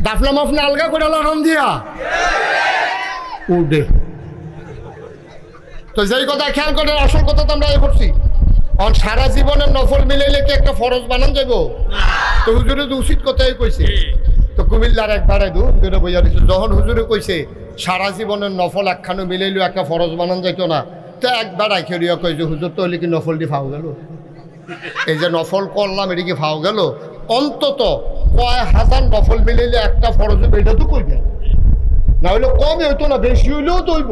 দাফলা মাফলা আলগা করে লাগাম দিয়া উঠে। তো যেই কথা খেয়াল করেন, আসল কথা তো আমরা করছি, সারা জীবনের নফল মিলাইলে কি একটা ফরজ বানান যাব? তো হুজুরে তো উচিত কথাই কইছে। তো কুমিল্লার একবারে দূরে বইয়া দিচ্ছে, যখন হুজুরে কইছে সারা জীবনের নফল একখানো মিলাইলেও একটা ফরজ বানান যাইতো না, তো একবার আইখেরিয়া কই যে হুজুর তো হলে কি নফল দিয়ে ফাও গেল? এই যে নফল করলাম এটা কি ফাও গেল? অন্তত কয় হাজার নফল মিলাইলে একটা ফরজ হবে, এটা তো কইবে না, হইলে কমই হইতো না, বেশি হইলেও তো হইব।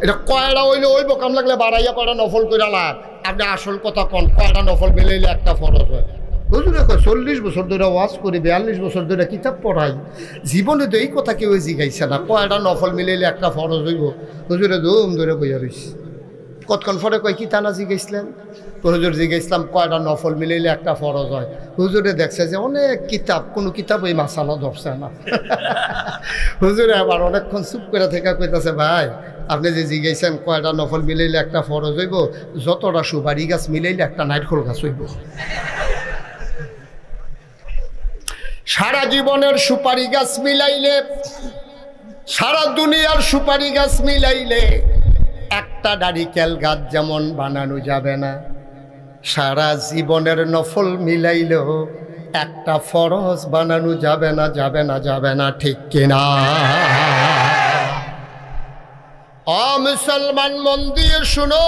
এটা কয়টা হইলে হইব, কাম লাগলে বাড়াইয়া কয়টা নফল করে লাভ। আপনি আসল কথা কন, কয়টা নফল মিলাইলে একটা ফরজ হয়? হুজুরে কয় 40 বছর ধরে ওয়াজ করি, 42 বছর ধরে কিতাব পড়াই, জীবনে তো এই কথা কেউ জিগাইছে না, কয়টা নফল মিলাইলে একটা ফরজ হইব। হুজুরে ধুম ধরে বইয়া রইছে। কতক্ষণ পরে কয় কি টানা জিগাইছিলেন? হুজুর জিগাইছিলাম কয়টা নফল মিলাইলে একটা ফরজ হয়। হুজুরে দেখছে যে অনেক কিতাব, কোনো কিতাব এই মাসালা ধরছে না। হুজুরে আবার অনেকক্ষণ চুপ করে থেকে কইতাছে, ভাই আপনি যে জিগাইছেন কয়টা নফল মিলাইলে একটা ফরজ হইব, যতটা সুপারি গাছ মিলাইলে একটা নাইটখোল গাছ হইব। সারা জীবনের সুপারি গাছ মিলাইলে, সারা দুনিয়ার সুপারি গাছ মিলাইলে একটা নারিকেল গাছ যেমন বানানো যাবে না, সারা জীবনের নফল মিলাইলেও একটা ফরজ বানানো যাবে না, যাবে না, যাবে না, ঠিক কিনা? মুসলমান মন দিয়ে শুনো,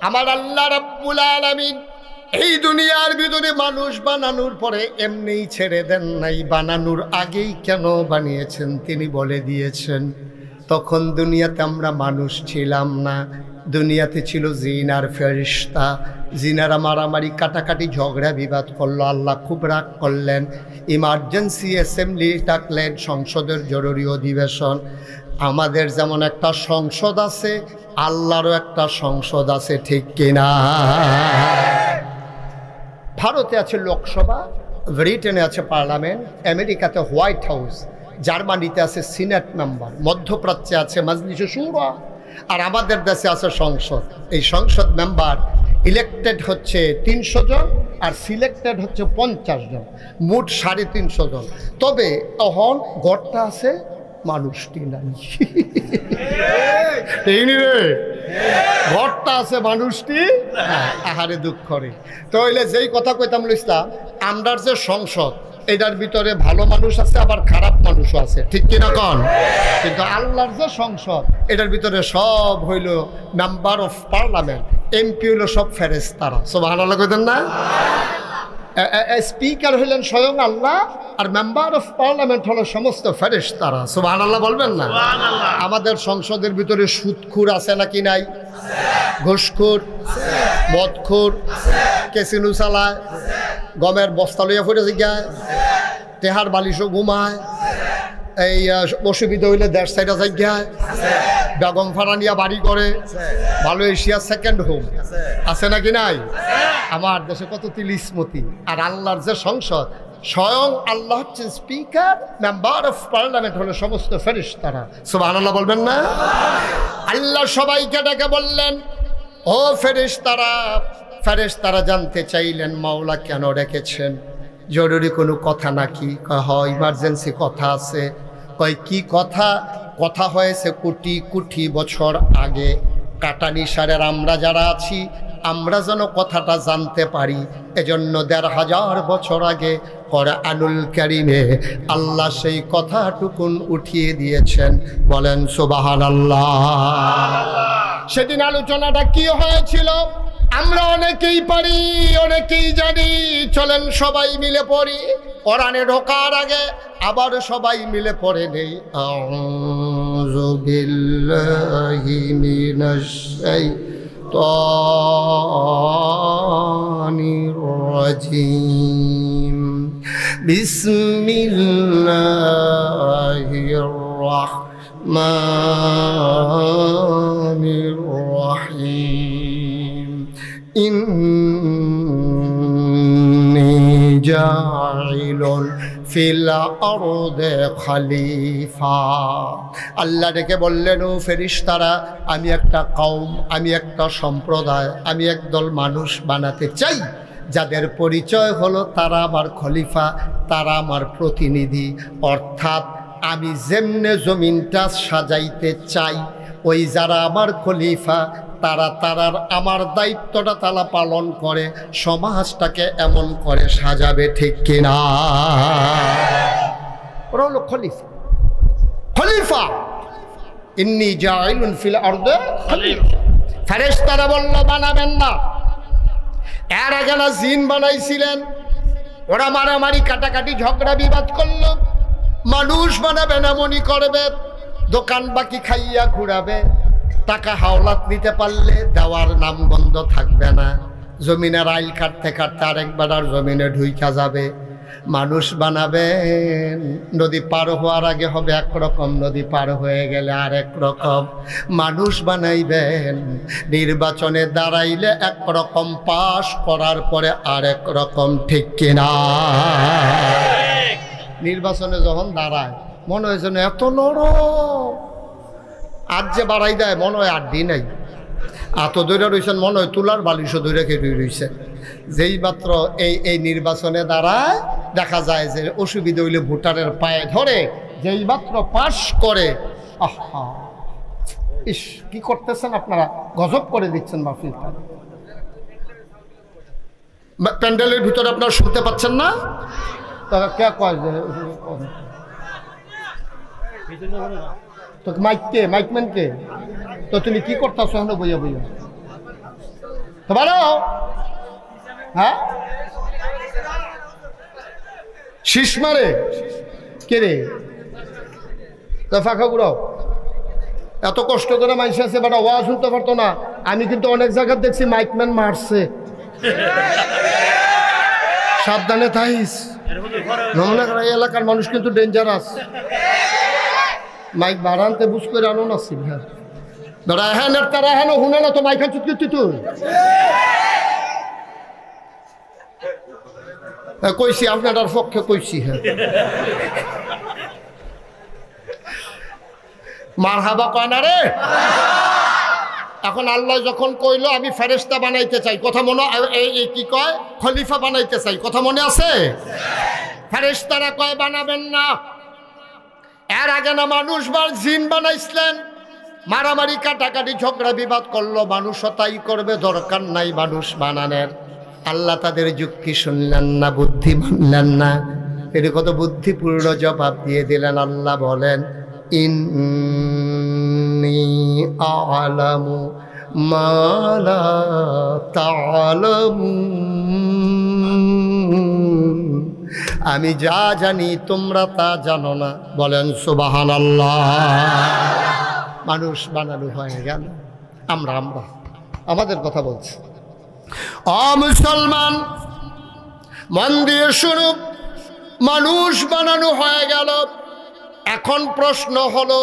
আমার আল্লাহ রাব্বুল আলামিন এই দুনিয়ার ভিতরে মানুষ বানানোর পরে এমনিই ছেড়ে দেন নাই, বানানোর আগেই কেন বানিয়েছেন তিনি বলে দিয়েছেন। তখন দুনিয়াতে আমরা মানুষ ছিলাম না, দুনিয়াতে ছিল জিন আর ফেরেশতা। জিনারা মারামারি কাটাকাটি ঝগড়া বিবাদ করলো, আল্লাহ খুব রাগ করলেন, ইমার্জেন্সি অ্যাসেম্বলি ডাকলেন, সংসদের জরুরি অধিবেশন। আমাদের যেমন একটা সংসদ আছে, আল্লাহরও একটা সংসদ আছে, ঠিক কিনা? ভারতে আছে লোকসভা, ব্রিটেনে আছে পার্লামেন্ট, আমেরিকাতে হোয়াইট হাউস, জার্মানিতে আছে সিনেট মেম্বার, মধ্যপ্রাচ্যে আছে মজলিসে শুরা, আর আমাদের দেশে আছে সংসদ। এই সংসদ মেম্বার ইলেক্টেড হচ্ছে 300 জন আর সিলেক্টেড হচ্ছে 50 জন, মোট 350 জন। তবে তখন ঘরটা আছে মানুষটি নাই, ঘরটা আছে মানুষটি আহারে দুঃখ রে। তো হইলে যেই কথা কইতাম ইসলাম, আমরার যে সংসদ এটার ভিতরে ভালো মানুষ আছে আবার খারাপ মানুষও আছে, ঠিক কিনা কন? কিন্তু আল্লাহর যে সংসদ এটার ভিতরে সব হইল মেম্বার অফ পার্লামেন্ট, এমপি হইল সব ফেরেশতারা। সুবহানাল্লাহ কইতেন না? স্পিকার হইলেন স্বয়ং আল্লাহ, আর মেম্বার অফ পার্লামেন্ট হলো সমস্ত ফেরেশতারা। সুবহানাল্লাহ বলবেন না? আমাদের সংসদের ভিতরে সুদখোর আছে নাকি নাই? ঘুষখোর, মদখোর, ক্যাসিনো চালায়, গমের বস্তা লইয়া ফুটে জিগায়, তেহার বালিশও ঘুমায়, এই অসুবিধা হইলে দেড় সাইডা জায়গায় বেগম ফারানিয়া বাড়ি করে, মালয়েশিয়া সেকেন্ড হোম আছে নাকি নাই? আমার দেশে কত তিলিসমতি। আর আল্লাহর যে সংসদ, স্বয়ং আল্লাহ হচ্ছে স্পিকার, মেম্বার অফ পার্লামেন্ট হলো সমস্ত ফেরেশতারা। সুবহানাল্লাহ বলবেন না? আল্লাহ সবাইকে ডেকে বললেন, ও ফেরেশতারা। ফেরেশতারা জানতে চাইলেন মাওলা কেন রেখেছেন, জরুরি কোনো কথা নাকি? কয় ইমার্জেন্সি কথা আছে। কয় কি কথা? কথা হয়েছে কোটি কোটি বছর আগে, কাটানি সারের আমরা যারা আছি আমরা যেন কথাটা জানতে পারি, এজন্য ১৫০০ বছর আগে কোরআনুল কারীমে আল্লাহ সেই কথাটুকুন উঠিয়ে দিয়েছেন। বলেন সুবহানাল্লাহ। সেদিন আলোচনাটা কি হয়েছিল আমরা অনেকেই পারি, অনেকেই জানি। চলেন সবাই মিলে পড়ি, কোরআনে ঢোকার আগে আবার সবাই মিলে পড়ে নেই। আউযু বিল্লাহি মিনাশ শাইতানির রাজিম। বিসমিল্লাহির রাহমানির রাহিম। ইন্নী জাইলুন ফিল আরদে খলিফা। আল্লাহ ডেকে বললেন, ও ফেরেশতারা, আমি একটা কওম, আমি একটা সম্প্রদায়, আমি একদল মানুষ বানাতে চাই যাদের পরিচয় হলো তারা আমার খলিফা, তারা আমার প্রতিনিধি। অর্থাৎ আমি যেমনে জমিনটা সাজাইতে চাই, ওই যারা আমার খলিফা তারার আমার দায়িত্বটা তারা পালন করে, সমাজটাকে এমন করে সাজাবে, ঠিক কিনা? ওরা হলো খলিফা। খলিফা ইন্নী জাইলুন ফিল আরদে খলিফা। ফেরেশতারা বলল বানাবেন না। এর আগে না জিন বানাইছিলেন, ওরা মারামারি কাটাকাটি ঝগড়া বিবাদ করলো। মানুষ বানাবেন এমনই করবে, দোকান বাকি খাইয়া ঘুরাবে, টাকা হাওলাত নিতে পারলে দেওয়ার নাম বন্ধ থাকবে না, জমিনের আইল কাটতে কাটতে আরেকবার আর জমিনে ঢুইকা যাবে। মানুষ বানাবেন, নদী পার হওয়ার আগে হবে একরকম, নদী পার হয়ে গেলে আরেক রকম। মানুষ বানাইবেন, নির্বাচনে দাঁড়াইলে একরকম, পাশ করার পরে আরেক রকম, ঠিক কিনা? নির্বাচনে যখন দাঁড়ায় মনে হয় যেন এত নরম, আর যে বাড়াই দেয় মনে হয় আর দিন নাই। এত দৈরা রয়েছেন মনে হয় তুলার বালিশও দৈরা কেটে রয়েছে। যেই মাত্র এই নির্বাচনে দাঁড়ায় দেখা যায় যে অসুবিধা হইলে ভোটারের পায়ে ধরে, যেই মাত্র পাশ করে, আহা ইস কি করতেছেন আপনারা, গজব করে দিচ্ছেন মাহফিল। প্যান্ডেলের ভিতরে আপনারা শুনতে পাচ্ছেন না? তারা কে কয় যে তো মাইকম্যান কে? তো তুমি কি করতেছো এখন বইয়া বইয়া? তো বলো, হ্যাঁ শীষ মারে কে রে? তা ফাঁকা ঘুরাও। এত কষ্ট করে মাইস আছে বাট আওয়াজ শুনতে পারতো না। আমি কিন্তু অনেক জায়গায় দেখছি মাইকম্যান মারছে। সাবধানে থাইস, এলাকার মানুষ কিন্তু ডেঞ্জারাস। মাইক বাড়ানতে বুঝ করে আনো না ছিল। হ্যাঁ ধরা হ্যাঁ তারা হ্যাঁ হুনে না তো মাইক চুট করতি তুই। কইছি আপনার পক্ষে কইছি। হ্যাঁ মারহাবা কয় না রে। এখন আল্লাহ যখন কইলো আমি ফেরেশতা বানাইতে চাই, কথা মনে এই কি কয় খলিফা বানাইতে চাই, কথা মনে আছে? ফেরেশতারা কয় বানাবেন না। এর আগে না মানুষ বা জিন বানাইছিলেন, মারামারি কাটাকাটি ঝগড়া বিবাদ করলো, মানুষও তাই করবে, দরকার নাই মানুষ বানানোর। আল্লাহ তাদের যুক্তি শুনলেন না, বুদ্ধি মানলেন না। এর কত বুদ্ধিপূর্ণ জবাব দিয়ে দিলেন। আল্লাহ বলেন ইন্নী আ'লামু মা লা তা'লামুন, আমি যা জানি তোমরা তা জানো না। বলেন সুবহানাল্লাহ। মানুষ বানানো হয়ে গেল। আমরা আমাদের কথা বলছি। মুসলমান মন দিয়ে শুনো, মানুষ বানানো হয়ে গেল। এখন প্রশ্ন হলো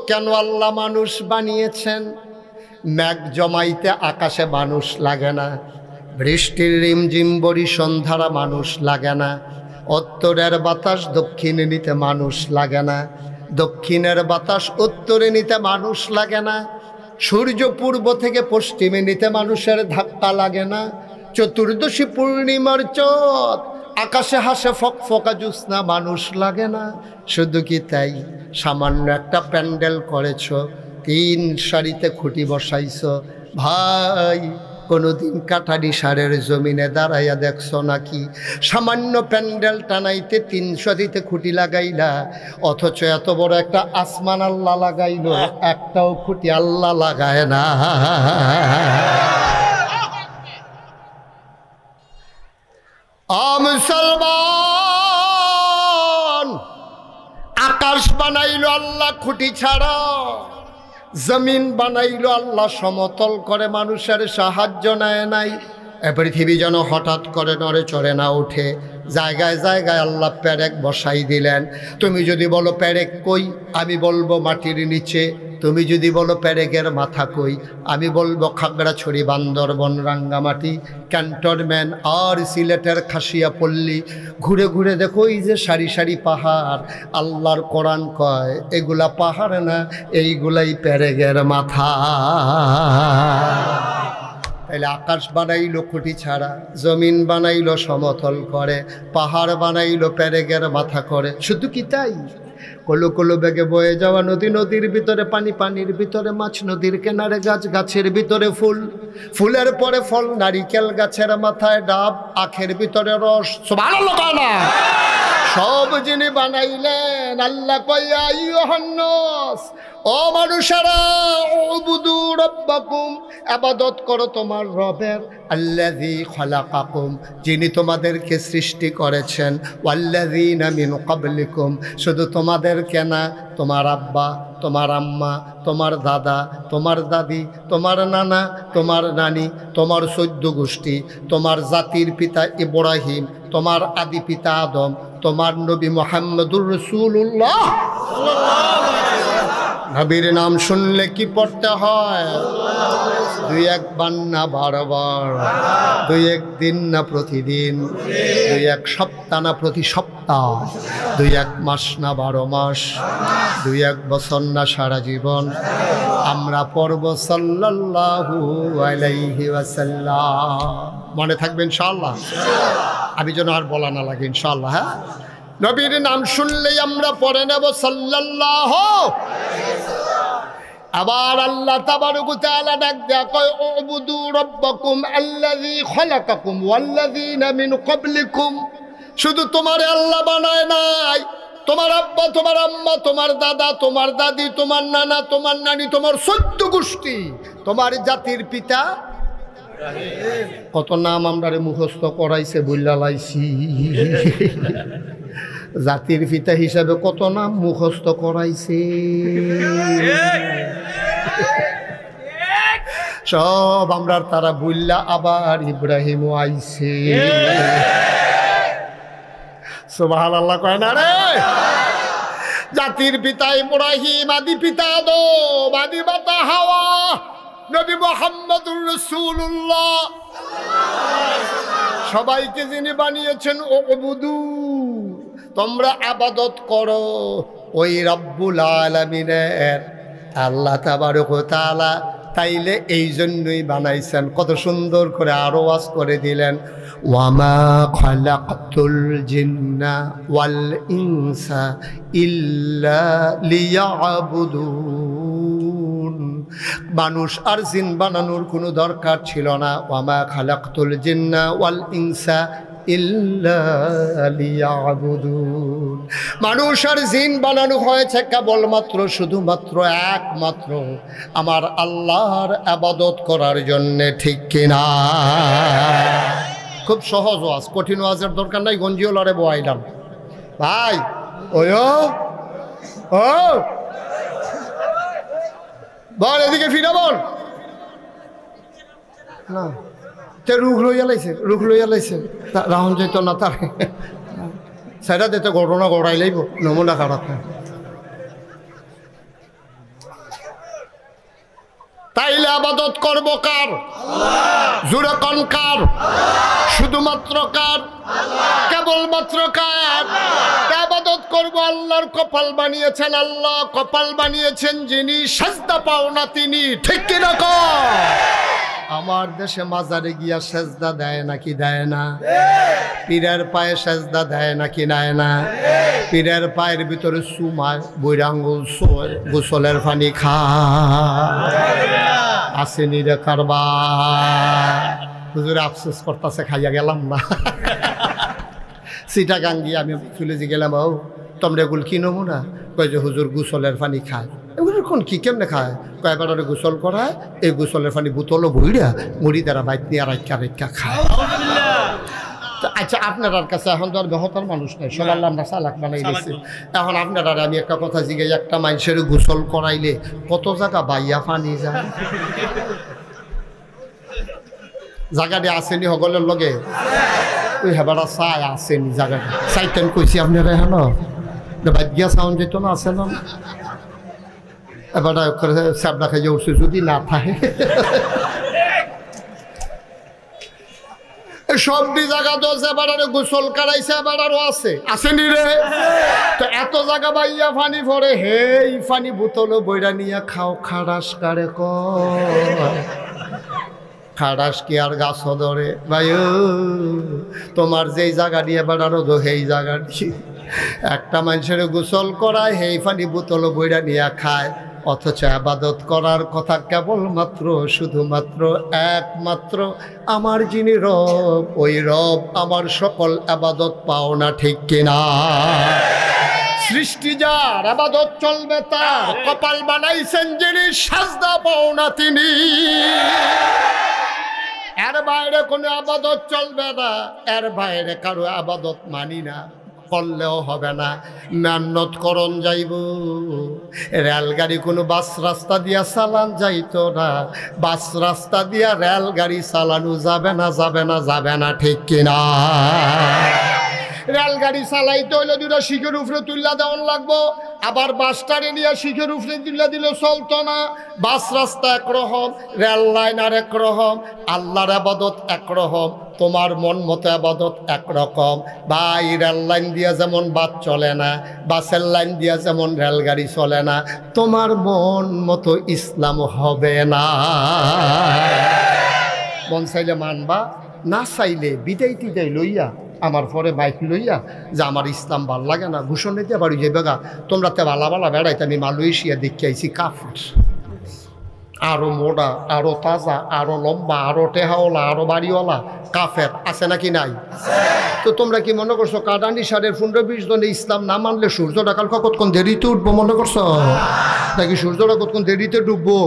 কেন আল্লাহ মানুষ বানিয়েছেন? মেঘ জমাইতে আকাশে মানুষ লাগে না, বৃষ্টির রিমঝিম বরিশন ধারা মানুষ লাগে না, উত্তরের বাতাস দক্ষিণে নিতে মানুষ লাগে না, দক্ষিণের বাতাস উত্তরে নিতে মানুষ লাগে না, সূর্য পূর্ব থেকে পশ্চিমে নিতে মানুষের ধাক্কা লাগে না, চতুর্দশী পূর্ণিমার চাঁদ আকাশে হাসে ফকফকা জ্যোৎস্না মানুষ লাগে না। শুধু কি তাই, সামান্য একটা প্যান্ডেল করেছ, 3 সারিতে খুঁটি বসাইছ, ভাই কোনোদিন কাঠারি সারের জমিনে দাঁড়াইয়া দেখছো নাকি? সামান্য প্যান্ডেল টানাইতে 3 সারিতে খুঁটি লাগাইলা, অথচ এত বড় একটা আসমান আল্লাহ লাগাইল, একটাও খুঁটি আল্লাহ লাগায় না। মুসলমান, আকাশ বানাইল আল্লাহ খুঁটি ছাড়া, জমিন বানাইল আল্লাহ সমতল করে, মানুষের সাহায্য নেয় নাই। পৃথিবী যেন হঠাৎ করে নড়ে চড়ে না ওঠে, জায়গায় জায়গায় আল্লাহ পেরেক বসাই দিলেন। তুমি যদি বলো পেরেক কই, আমি বলবো মাটির নিচে। তুমি যদি বলো পেরেকের মাথা কই, আমি বলবো খাগড়াছড়ি, বান্দরবন, রাঙ্গামাটি, ক্যান্টনমেন্ট আর সিলেটের খাসিয়াপল্লী। ঘুরে ঘুরে দেখো এই যে সারি সারি পাহাড়, আল্লাহর কোরআন কয় এগুলা পাহাড় না, এইগুলাই পেরেকের মাথা। তাহলে আকাশ বানাইলো খুঁটি ছাড়া, জমিন বানাইলো সমতল করে, পাহাড় বানাইলো পেরেকের মাথা করে। শুধু কি তাই? কলো কলো বেগে বয়ে যাওয়া নদী, নদীর ভিতরে পানি, পানির ভিতরে মাছ, নদীর কিনারে গাছ, গাছের ভিতরে ফুল, ফুলের পরে ফল, নারিকেল গাছের মাথায় ডাব, আখের ভিতরে রস। সুবহানাল্লাহ না? সব যিনি বানাইলেন আল্লাহ কইয়া আইয়ুহান নাস, ও মানুষেরা, উবুদু রাব্বাকুম, ইবাদত করো তোমার রবের, আল্লাযী খালাকাকুম, যিনি তোমাদেরকে সৃষ্টি করেছেন, ওয়াল্লাযীনা মিন ক্বাবলিকুম, শুধু তোমাদেরকে না, তোমার আব্বা, তোমার আম্মা, তোমার দাদা, তোমার দাদি, তোমার নানা, তোমার নানি, তোমার 14 গোষ্ঠী, তোমার জাতির পিতা ইব্রাহিম, তোমার আদি পিতা আদম, তোমার নবী মুহাম্মদুর রাসূলুল্লাহ। নবীর নাম শুনলে কি পড়তে হয়? 2-1 বার না 12 বার, 2-1 দিন না প্রতিদিন, 2-1 সপ্তাহ না প্রতি সপ্তাহ, 2-1 মাস না 12 মাস, 2-1 বছর না সারা জীবন আমরা পড়ব সাল্লাল্লাহু আলাইহি ওয়াসাল্লাম। মনে থাকবে ইনশাআল্লাহ? আমি যেন আর বলা না লাগে ইনশাআল্লাহ। হ্যাঁ, নবীর নাম শুনলেই আমরা পড়ে নেব সাল্লাল্লাহু। আবার আল্লাহ তাবারক ওয়া তাআলা ডাক দেয়া কয়, উবুদু রাব্বাকুম আল্লাযী খালাকাকুম ওয়াল্লাযীনা মিন ক্বাবলিকুম, শুধু তোমারে আল্লাহ বানায় নাই, তোমার আব্বা, তোমার আম্মা, তোমার দাদা, তোমার দাদি, তোমার নানা, তোমার নানি, তোমার 14 গোষ্ঠী, তোমার জাতির পিতা। কত নাম আমরা মুখস্থ করাইছে বইলা লাইছি। জাতির পিতা হিসাবে কত নাম মুখস্থ করাইছে, সব আমরা তারা বললা। আবার ইব্রাহিম আইছে, সুবহানাল্লাহ কয় না রে? জাতির পিতা ইব্রাহিম, আদি পিতা আদম, আদি মাতা হাওয়া, নবী মুহাম্মদুর রাসূলুল্লাহ, সবাইকে যিনি বানিয়েছেন উবুদু, তোমরা ইবাদত করো ওই রব্বুল আলামিনের, আল্লাহ তাবারক ওয়া তাআলা। তাইলে এই জন্যই বানাইছেন। কত সুন্দর করে আরো ওয়াজ করে দিলেন, ওয়ামা খালাকতুল জিন্না ওয়াল ইনসা ইল্লা লিয়াবুদুন, মানুষ আর জিন বানানোর কোনো দরকার ছিল না। ওয়ামা খালাকতুল জিন্না ওয়াল ইনসা ইল্লা লিয়াবুদুন, মানুষ আর জিন বানানো হয়েছে কেবলমাত্র, শুধুমাত্র, একমাত্র আমার আল্লাহর ইবাদত করার জন্যে। ঠিক কিনা? খুব সহজ ওয়াজ, কঠিন ওয়াজের দরকার নাই। গঞ্জিও লড়ে বয়াইলাম ভাই, ওয়ো ও বল, এদিকে ফিরে বল না, তে রুখ লইয়া লাইছে, রুখ লইয়া লাইছে, রাহন যাইত না তার সেটা দিতে ঘটনা গড়াই লাইব, নমুনা খারাপ। তাইলে আবাদত করব কার? জোরে কোন কার? শুধুমাত্র কার? কেবলমাত্র কার? আবাদত করব আল্লাহর। কপাল বানিয়েছেন আল্লাহ, কপাল বানিয়েছেন যিনি, সাজদা পাও না তিনি। ঠিক কিনা কর? আমার দেশে মাজারে গিয়া সেজদা দেয় নাকি দেয় না? পীরের পায়ে সেজদা দেয় নাকি দেয় না? পীরের পায়ের ভিতরে সুমায়, বৈরাঙ্গুল সোয়, গোসলের পানি খায়, আসেনি রে কারবার। হুজুরে আফসোস করতেছে, খাইয়া গেলাম না। চিটাগাং গিয়ে আমি চলে গেলাম, ও তোমরা এগুলো কি নমুনা? কয় যে হুজুর গোসলের পানি খায়। এগুলো কোন কি কেমনে খায়? কয়েকবার গোসল করায়, এই গোসলের পানি বোতলও বইরা মুড়ি দ্বারা বাইক নিয়ে রাইকা রাইকা খায়। আচ্ছা, আপনার কাছে এখন তো আর বেহতার মানুষ নেই, সবাই আমরা চালাক বানাই গেছি। এখন আপনারা আমি একটা কথা জিজ্ঞাসা, একটা মানুষের গোসল করাইলে কত জায়গা বাইয়া পানি যায়? জায়গাটি আসেনি সকলের লগে? ওই হেবাটা চাই আসেনি জায়গাটা, চাইতেন কইছি আপনারা এখন বাদ গিয়া চাউন যেত না, আছে না? এবার চাপড়া খাইয়ে উঠছে, যদি না থাকে সবটি জায়গা তো এবার গোসল কারাইছে, এবার আরো আছে, আসেনি রে? তো এত জায়গা বাইয়া ফানি পরে, হে ই ফানি বোতল বইরা নিয়ে খাও, খারাস কারে খাটাস কি আর গাছ ধরে ভাই তোমার যেই জায়গা নিয়ে বেড়ানো তো সেই জায়গা একটা মানুষের গোসল করায় সেই পানি বোতল বইরা নিয়ে খায়, অথচ আবাদত করার কথা কেবলমাত্র শুধুমাত্র একমাত্র আমার যিনি রব, ওই রব আমার সকল আবাদত পাও না, ঠিক কিনা? সৃষ্টি যার আবাদত চলবে তার, কপাল বানাইছেন যিনি সাজদা পাও না তিনি। এর বাইরে কোনো আবাদত চলবে না, এর বাইরে কারো আবাদত মানি না, করলেও হবে না। মেহনত করন যাইব, রেলগাড়ি কোনো বাস রাস্তা দিয়া চালান যাইতো না, বাস রাস্তা দিয়া রেলগাড়ি চালানো যাবে না, যাবে না, যাবে না, ঠিক কিনা? রেলগাড়ি চালাইতে হইলে দুটো শিখের উপরে তুল্লা দেওয়ান লাগবো, আবার বাসটারে নিয়ে শিখের উপরে তুল্লা দিলে চলতো না। বাস রাস্তা একরকম, রেল লাইন আর একরকম, আল্লাহর আবাদত একরকম, তোমার মন মতো আবাদত একরকম। ভাই রেল লাইন দিয়া যেমন বাস চলে না, বাসের লাইন দিয়া যেমন রেলগাড়ি চলে না, তোমার মন মতো ইসলাম হবে না। মন চাইলে মানবা, না চাইলে বিদায় টিদাই লইয়া আমার পরে বাইক লইয়া যে আমার ইসলাম ভাল লাগে না, ঘোষণ নিতে পারি যে বেগা তোমরা তে বালা বালা বেড়াইতে, আমি মালয়েশিয়া দেখে আইছি কাফের, আরো মোটা, আরো তাজা, আরো লম্বা, আরো টেহাওয়ালা, আরো বাড়িওয়ালা কাফের আছে নাকি নাই? তো তোমরা কি মনে করছো কাটানি সারের 15-20 জনে ইসলাম না মানলে সূর্যটা কাল কতক্ষণ দেরিতে উঠবো মনে করছো? নাকি সূর্যটা কতক্ষণ দেরিতে ডুববো?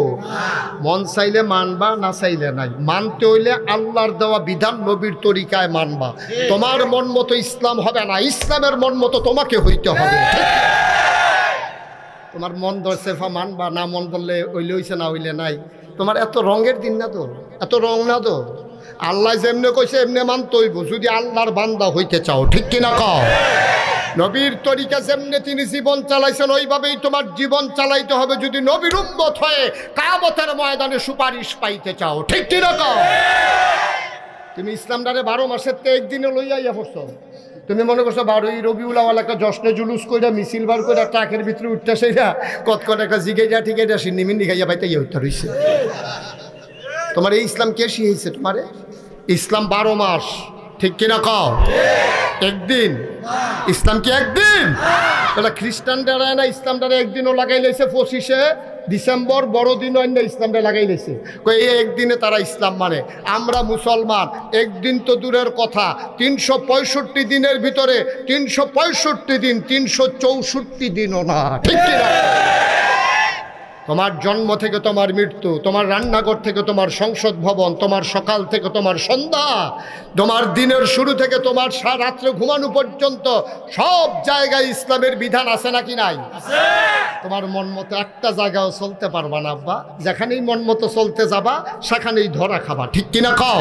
মন চাইলে মানবা, না চাইলে নাই। মানতে হইলে আল্লাহর দেওয়া বিধান নবীর তরিকায় মানবা। তোমার মন মতো ইসলাম হবে না, ইসলামের মন মতো তোমাকে হইতে হবে। তোমার মন ধরছে মানবা, না মন ধরলে হইলে হইছে, না হইলে নাই। তোমার এত রঙের দিন না তো, এত রং না তো। আল্লাহ যেমনে কইছে এমনি মানতে হইব যদি আল্লাহর বান্দা হইতে চাও, ঠিক কিনা কও? নবীর তরিকা যেমনে তিনি জীবন চালাইছেন ওইভাবেই তোমার জীবন চালাইতে হবে যদি নবীর উম্মত হয়ে কিয়ামতের ময়দানে সুপারিশ পাইতে চাও, ঠিক কিনা কও? তুমি ইসলামটারে 12 মাসের তে একদিনে লইয়া ইয়া পড়ছো। তুমি মনে করছো 12ই রবিউল আউয়াল একটা জশ্নে জুলুস কইরা মিছিল বার কইরা ট্রাকের ভিতরে উঠতেছে, কত একটা জিগাইয়া ঠিকাইয়া সিন্নিমিন্নি খাইয়া পাইতে ইয়ে উঠতে রইছে। তোমার এই ইসলাম কে শিখাইছে তোমারে? ইসলাম 12 মাস, ঠিক কিনা কও? একদিন ইসলাম কি একদিন? তাহলে খ্রিস্টানরা না ইসলামটারে একদিনও লাগাই লাইছে 25শে ডিসেম্বর বড়দিন অন্য ইসলামটা লাগাই লাইছে। এই একদিনে তারা ইসলাম মানে। আমরা মুসলমান একদিন তো দূরের কথা, 365 দিনের ভিতরে 365 দিন 364 দিনও না, ঠিক কিনা? তোমার জন্ম থেকে তোমার মৃত্যু, তোমার রান্নাঘর থেকে তোমার সংসদ ভবন, তোমার সকাল থেকে তোমার সন্ধ্যা, তোমার দিনের শুরু থেকে তোমার রাত্রে ঘুমানো পর্যন্ত সব জায়গায় ইসলামের বিধান আছে নাকি নাই? তোমার মন মতো একটা জায়গাও চলতে পারবা না আব্বা। যেখানেই মন মতো চলতে যাবা সেখানেই ধরা খাবা, ঠিক কিনা কও?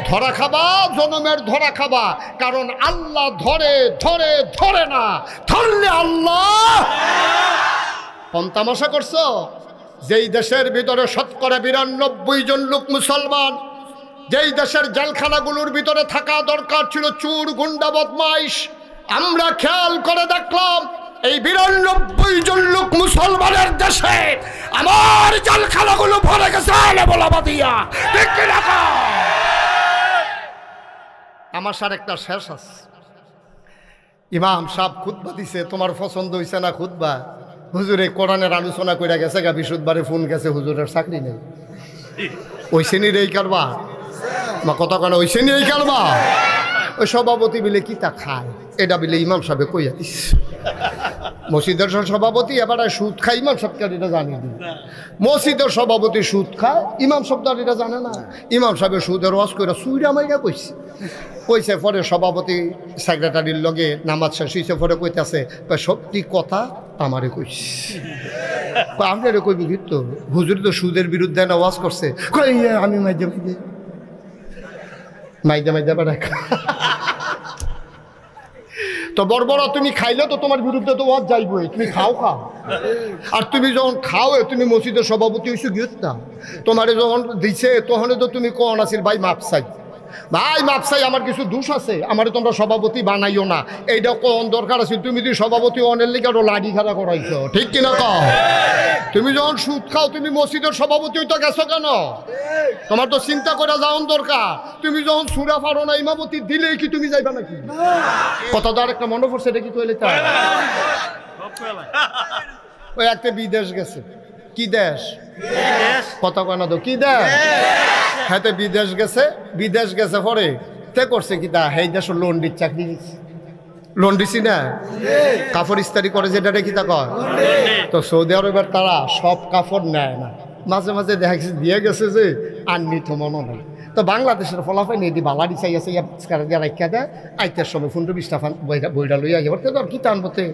ধরা খাবা, জনমের ধরা খাবা। কারণ আল্লাহ ধরে ধরে ধরে না, ধরলে আল্লাহ। কোন তামাশা করছো? যেই দেশের ভিতরে 92% জন লোক মুসলমান, যেই দেশের জেলখানাগুলোর ভিতরে থাকা দরকার ছিল চোর গুন্ডা বদমাইশ, আমরা খেয়াল করে দেখলাম এই 92 জন লোক মুসলমানের দেশে আমার জেলখানাগুলো ভরে গেছে আলেমোলামাদিয়া, ঠিক কি না? আমার সার একটা শেষ আছে। ইমাম সাহেব খুতবা দিছে, তোমার পছন্দ হইছে না খুতবা? হুজুরে কোরআনের আলোচনা করে গেছে গা, বিশুদ্ধবারে ফোন গেছে, হুজুরের চাকরি নেই। ওই শ্রেণীর এই কারবা মা কথা কেন, ওই শ্রেণীর এই কারবা। ওই সভাপতি বিলে কি তা খায় এটা বিলে ইমাম সাহেব কইয়া দিস। মসজিদের সভাপতি এবার সুদ খায়, ইমাম সাহেবকে এটা জানিয়ে দিই। মসজিদের সভাপতি সুদ খায়, ইমাম সাহেব এটা জানে না। ইমাম সাহেবের সুদের ওয়াজ করে সুইরা মাইরা কইছে। কইছে পরে সভাপতি সেক্রেটারির লগে নামাজ শেষ হইছে, পরে কইতেছে সত্যি কথা আমারে কইছে। আপনারে কইবি কিন্তু হুজুর তো সুদের বিরুদ্ধে না ওয়াজ করছে। আমি মাইদে মাইদে মাইদে মাইদে বেড়া। তো বড় তুমি খাইলে তো তোমার বিরুদ্ধে তো ওয়াজ যাইবই, তুমি খাও। আর তুমি যখন খাও তুমি মসজিদের সভাপতি হইছো গিয়ে না, তোমারে যখন দিছে তখন তো তুমি কোন আসিল ভাই মাপ চাই, ভাই মাপসাই আমার কিছু দোষ আছে, আমার তোমরা সভাপতি বানাইও না, এইটা কোন দরকার আছে? তুমি তুই সভাপতি অনের লিগে আরো লাঠি খাড়া করাইছো, ঠিক কিনা কও? তুমি যখন সুদ খাও তুমি মসজিদের সভাপতি হইতে গেছো কেন? তোমার তো চিন্তা করে যাওয়ার দরকার। তুমি যখন সুরা পারো না ইমামতি দিলেই কি তুমি যাইবা নাকি? কথা তো আরেকটা মনে পড়ছে, এটা কি কইলে তা ওই একটা বিদেশ গেছে। কি দেশ? কথা কয় না তো, কি দেশ? হ্যাঁ বিদেশ গেছে। বিদেশ গেছে পরে তে করছে কি তা এই দেশ লন্ডির চাকরি দিচ্ছে। লন্ডিসি না কাপড় ইস্তারি করে যেটা রেখি তা কয়। তো সৌদি আরবের তারা সব কাপড় নেয় না, মাঝে মাঝে দেখা গেছে দিয়ে গেছে যে আর নিত মনে নাই। তো বাংলাদেশের ফলাফল নেই দি বালাডি চাই আছে দিয়ে রাখা দেয়। আইতের সময় 15-20টা বইটা লই আইবার তো আর কি টানবতে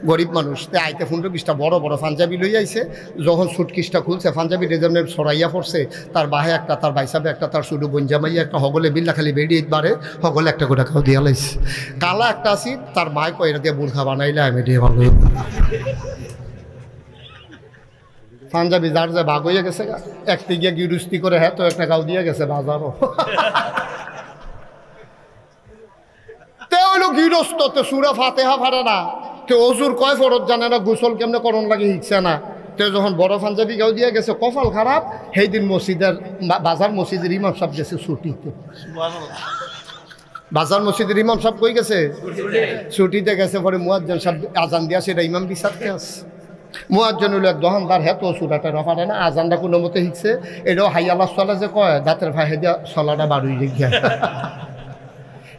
গরিব মানুষ। তো আইতে 15-20টা বড় বড় পাঞ্জাবি লই আইছে। যখন সুটকিসটা খুলছে পাঞ্জাবি রেজনের ছড়াইয়া পড়ছে, তার বাহে একটা, তার বাইসাবে একটা, তার শুধু বঞ্জামাইয়া একটা, হগলে বিল্লা খালি বেরিয়ে বাড়ে, হগলে একটা গোটা খাও দিয়া লাইছে। কালা একটা আসি, তার মায় কয় এটা দিয়ে বুর্খা বানাইলে আমি দিয়ে ভালো পাঞ্জাবি যার যে ভাগ হয়ে গেছে একটি গিয়ে গিরুস্তি করে, হ্যাঁ তো একটা গাও দিয়ে গেছে বাজারও। তে হইলো গৃহস্থ, তো সুরা ফাতেহা পারে না, তে অজুর কয় ফরত জানে না, গোসল কেমনে করণ লাগে শিখছে না। তে যখন বড় পাঞ্জাবি গাও দিয়ে গেছে, কপাল খারাপ, সেই দিন মসজিদের বাজার মসজিদের ইমাম সাহেব গেছে ছুটিতে। বাজার মসজিদের ইমাম সাহেব কই গেছে? ছুটিতে গেছে। পরে মুয়াজ্জিন সাহেব আজান দিয়া সেটা ইমাম বিচারতে আছে। মুয়াজ্জিন হইল এক দোকানদার, হ্যাঁ তো সুরাটা রফারে না, আজানটা কোনো মতে শিখছে। এটাও হাই আল্লাহ চলা যে কয়, দাঁতের ভাই দিয়া চলাটা বাড়ুই রেখে।